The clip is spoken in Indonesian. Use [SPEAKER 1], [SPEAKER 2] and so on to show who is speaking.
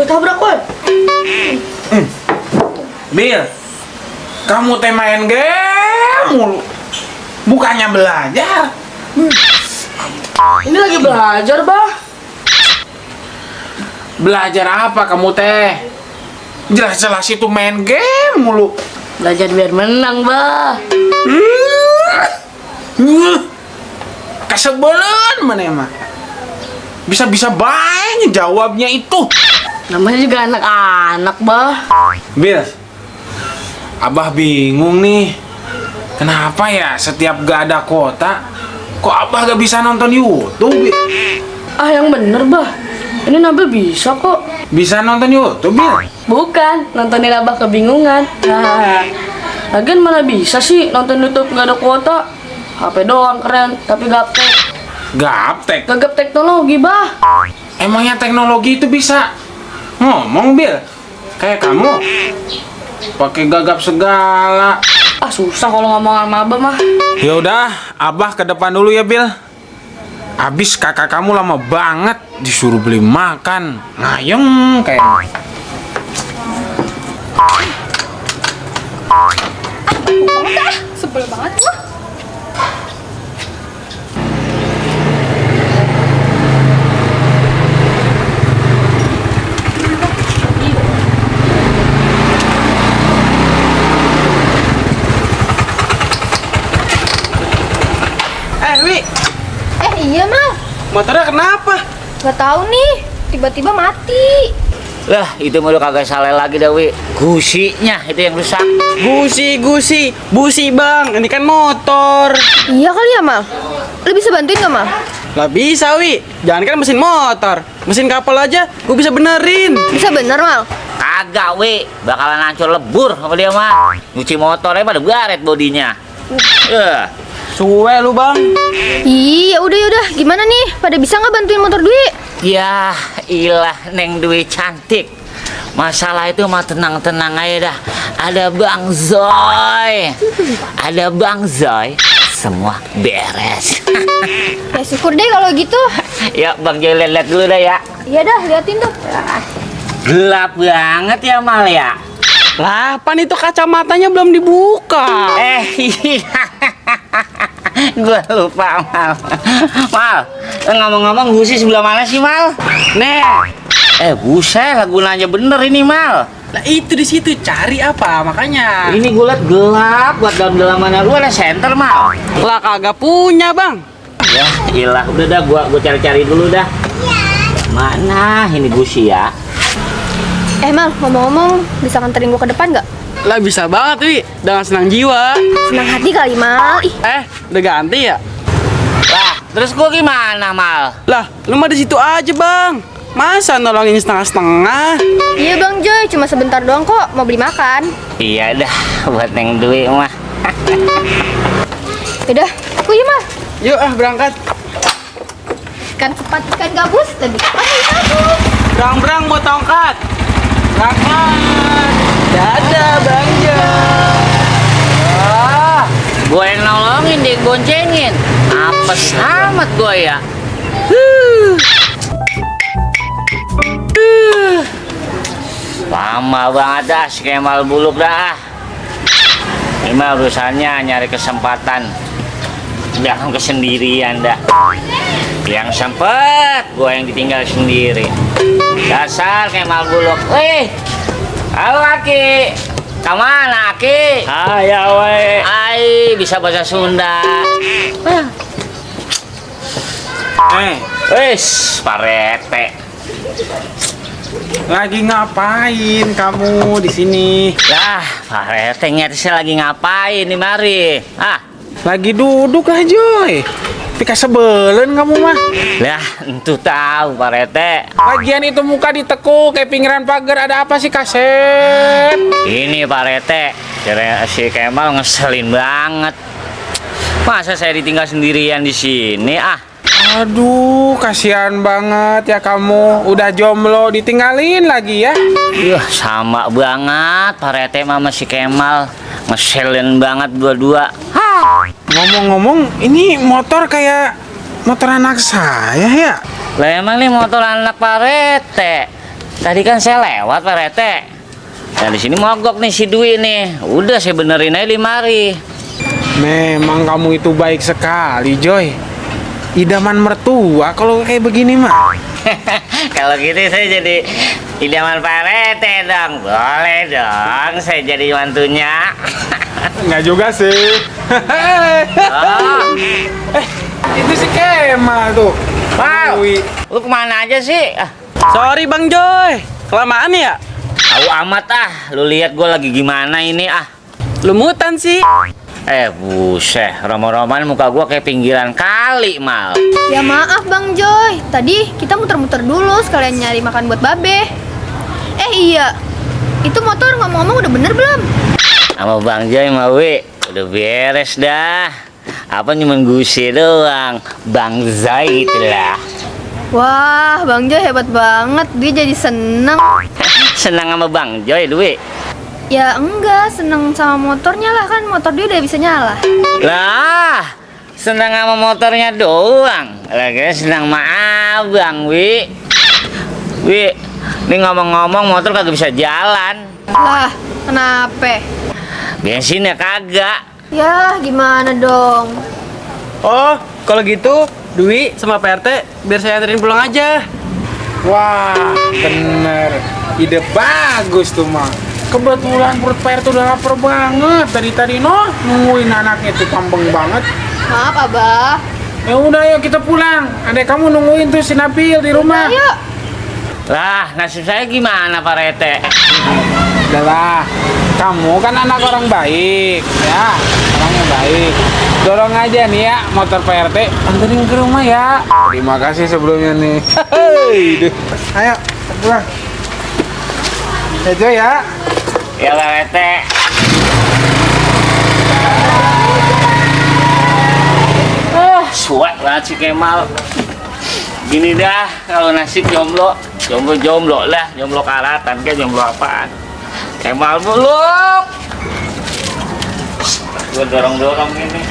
[SPEAKER 1] tabrak, Wan.
[SPEAKER 2] Bil, kamu teh main game mulu. Bukannya belajar.
[SPEAKER 1] Ini lagi belajar, Bah.
[SPEAKER 2] Belajar apa kamu teh? Jelas-jelas itu main game mulu.
[SPEAKER 1] Belajar biar menang, Bah.
[SPEAKER 2] Kesebelen mana emang? Bisa-bisa banyak jawabnya itu.
[SPEAKER 1] Namanya juga anak-anak, Bah.
[SPEAKER 2] Bil, Abah bingung nih. Kenapa ya setiap gak ada kuota, kok Abah gak bisa nonton YouTube?
[SPEAKER 1] Ah, yang bener, Bah. Ini Nabil bisa kok.
[SPEAKER 2] Bisa nonton YouTube, Bil?
[SPEAKER 1] Bukan, nontonin Abah kebingungan. Nah, lagian mana bisa sih nonton YouTube nggak ada kuota? HP doang keren, tapi gaptek.
[SPEAKER 2] Gaptek?
[SPEAKER 1] Gagap teknologi, Bah.
[SPEAKER 2] Emangnya teknologi itu bisa ngomong, Bil? Kayak kamu pakai gagap segala.
[SPEAKER 1] Ah, susah kalau ngomong sama Abah mah.
[SPEAKER 2] Ya udah, Abah ke depan dulu ya, Bil. Abis kakak kamu lama banget disuruh beli makan, ngayeng kayak.
[SPEAKER 3] Udah, sebel banget gua.
[SPEAKER 2] Wi,
[SPEAKER 3] Iya Mal,
[SPEAKER 2] motornya kenapa?
[SPEAKER 3] gak tahu nih, tiba-tiba mati.
[SPEAKER 4] Lah, itu mah lu kagak salah lagi dah, Wi. Gusinya itu yang rusak.
[SPEAKER 5] Busi bang, ini kan motor.
[SPEAKER 3] Iya kali ya Mal, lu bisa bantuin gak Mal?
[SPEAKER 5] Lah bisa Wi, jangan kan mesin motor, mesin kapal aja gue bisa benerin.
[SPEAKER 3] Bisa bener Mal?
[SPEAKER 4] Kagak, Wi. Bakalan hancur lebur sama dia mah. Nyuci motornya pada baret bodinya.
[SPEAKER 5] Suwe lu bang.
[SPEAKER 3] Iya udah, gimana nih? Pada bisa nggak bantuin motor Dwi?
[SPEAKER 4] Ya, ilah Neng Dwi cantik. Masalah itu mah tenang-tenang aja dah. Ada Bang Zoy. Ada Bang Zoy. Semua beres.
[SPEAKER 3] Ya syukur deh kalau gitu.
[SPEAKER 4] Ya, Bang Zoy lihat dulu dah ya.
[SPEAKER 3] Iya dah, liatin tuh.
[SPEAKER 4] Gelap banget ya, Mal ya.
[SPEAKER 5] Lah, pan itu kacamatanya belum dibuka.
[SPEAKER 4] Iya. Gua lupa, Mal. Mal, ngomong-ngomong gusi sebelah mana sih, Mal?
[SPEAKER 5] Nih,
[SPEAKER 4] Buset, gunanya bener ini, Mal.
[SPEAKER 5] lah itu di situ cari apa makanya.
[SPEAKER 4] Ini gue liat gelap, buat dalam-dalamannya lu ada senter, Mal.
[SPEAKER 5] Lah kagak punya bang.
[SPEAKER 4] Ya, iyalah, udah dah, gua cari-cari dulu dah. Mana ini gusi ya?
[SPEAKER 3] Mal, ngomong-ngomong, bisa nganterin gua ke depan nggak?
[SPEAKER 5] Lah bisa banget Wi, dengan senang jiwa.
[SPEAKER 3] Senang hati kali Mal. Ih,
[SPEAKER 5] Udah ganti ya?
[SPEAKER 4] Lah, terus gua gimana, Mal?
[SPEAKER 5] Lah, lu mah di situ aja bang. Masa nolongin setengah-setengah?
[SPEAKER 3] iya Bang Joy, cuma sebentar doang kok, mau beli makan.
[SPEAKER 4] Iya dah, buat Neng Dwi mah.
[SPEAKER 3] Yaudah, aku ya Mal.
[SPEAKER 5] Yuk berangkat.
[SPEAKER 3] Ikan cepat, ikan gabus, lebih cepat ikan gabus.
[SPEAKER 5] Berang-berang buat tongkat. Berangkat. Dadah Bang Joy.
[SPEAKER 4] Gue yang nolongin deh, goncengin. Apes amat gue ya. Lama banget dah si Kemal Buluk dah. Ini mah urusannya nyari kesempatan. Jangan kesendirian dah. Yang sempet gue yang ditinggal sendiri. Dasar Kemal Buluk. Halo Aki. Kemana Aki?
[SPEAKER 5] Ayo we.
[SPEAKER 4] Ai, bisa bahasa Sunda. Wis, Parete.
[SPEAKER 2] Lagi ngapain kamu di sini?
[SPEAKER 4] Lah, Parete ngetisnya lagi ngapain nih mari?
[SPEAKER 2] Lagi duduk lah, Joy. Pika sebelen kamu mah.
[SPEAKER 4] Lah, entu tahu Parete.
[SPEAKER 2] Lagian itu muka ditekuk kayak pinggiran pagar, ada apa sih, Kasep?
[SPEAKER 4] Ini Parete, si Kemal ngeselin banget. Masa saya ditinggal sendirian di sini?
[SPEAKER 2] Aduh, kasihan banget ya kamu. Udah jomblo ditinggalin lagi ya.
[SPEAKER 4] Sama banget Parete sama si Kemal. Ngeselin banget dua-dua.
[SPEAKER 2] Ngomong-ngomong, ini motor kayak motor anak saya ya?
[SPEAKER 4] Lah emang nih motor anak Parete. Tadi kan saya lewat Pak Rete. Nah di sini mogok nih si Dwi nih. Udah saya benerin aja limari.
[SPEAKER 2] Memang kamu itu baik sekali, Joy. Idaman mertua kalau kayak begini mah.
[SPEAKER 4] Kalau gitu saya jadi idaman Pak Rete dong. Boleh dong saya jadi mantunya.
[SPEAKER 2] Enggak juga sih.
[SPEAKER 4] Oh.
[SPEAKER 2] Itu si Kemal tuh.
[SPEAKER 4] Wow,
[SPEAKER 2] Dwi.
[SPEAKER 4] lu kemana aja sih? Ah,
[SPEAKER 5] Sorry Bang Joy, kelamaan ya?
[SPEAKER 4] tahu amat ah. Lu lihat gue lagi gimana ini ah.
[SPEAKER 5] Lumutan sih.
[SPEAKER 4] Buset, roman-roman muka gua kayak pinggiran kali, Mal.
[SPEAKER 3] Ya maaf Bang Joy, tadi kita muter-muter dulu sekalian nyari makan buat Babe. Iya, itu motor ngomong-ngomong udah bener belum?
[SPEAKER 4] Sama Bang Joy mah, Wi, udah beres dah. Apa cuman gusi doang, Bang Joy itulah.
[SPEAKER 3] Wah, Bang Joy hebat banget, dia jadi seneng.
[SPEAKER 4] Senang sama Bang Joy, Dwi.
[SPEAKER 3] Ya enggak, seneng sama motornya lah, kan motor dia udah bisa nyala.
[SPEAKER 4] Lah, senang sama motornya doang. Lagi senang sama abang, Wi. Wi, ini ngomong-ngomong motor kagak bisa jalan.
[SPEAKER 3] Lah, kenapa?
[SPEAKER 4] Bensinnya kagak.
[SPEAKER 3] Ya, gimana dong?
[SPEAKER 5] Oh, kalau gitu Dwi sama Pak RT biar saya anterin pulang aja.
[SPEAKER 2] Wah, bener. Ide bagus tuh, Mak. Kebetulan perut Pak RT udah lapar banget dari tadi nungguin anaknya tuh tambeng banget.
[SPEAKER 3] Maaf, Abah.
[SPEAKER 2] Ya udah yuk kita pulang. Adek kamu nungguin tuh si Nabil di rumah.
[SPEAKER 3] Ayo.
[SPEAKER 4] Lah, nasib saya gimana, Pak Rete?
[SPEAKER 2] Udahlah, kamu kan anak orang baik, ya, orangnya baik. Dorong aja nih ya motor Pak RT, anterin ke rumah ya. Terima kasih sebelumnya nih. Hehehe. Ayo, pulang. Aja ya.
[SPEAKER 4] Ya, Pak Rete. Suat banget si Kemal. Gini dah, kalau nasib jomblo lah, jomblo karatan kayak jomblo apaan. Kemal buluk. Gue dorong-dorong ini.